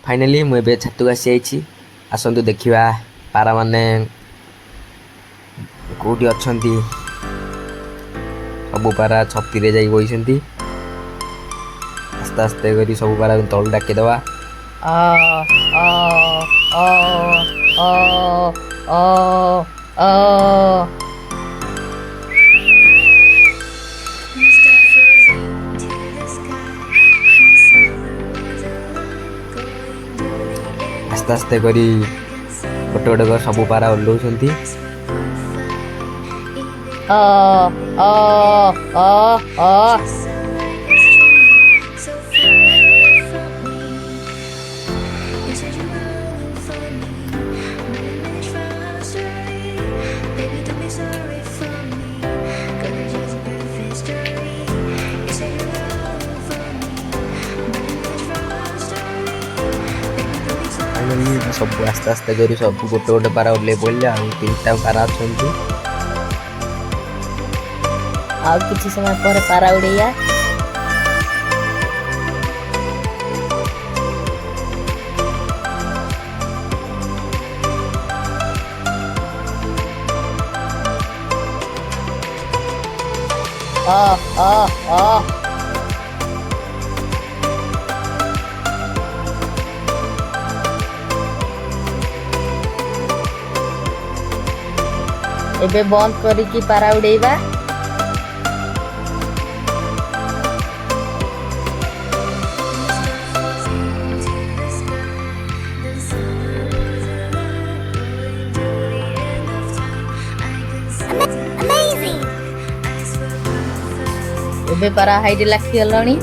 finally मुझे छातु आसी आसतु देखा पारा माने कौटी अच्छा सब पारा छती जा बही आस्ते आस्ते करी सब पारा तल डाकीदवा आ आ आ आ आ आ आस्ते आस्ते करी गोटे गोटे कर सब पारा ओह्लौंट आ आ आ आ फाइनाली सब आस्ते आस्ते करी सब गोटे गोटे पारा ओह्लै पड़े आ 3टा पारा अच्छा आ किसी समय पर पारा उड़ैया आ आ आ एबे बंद करिकी पारा उड़ेइबा एबे पारा हाइट लाखी गलणी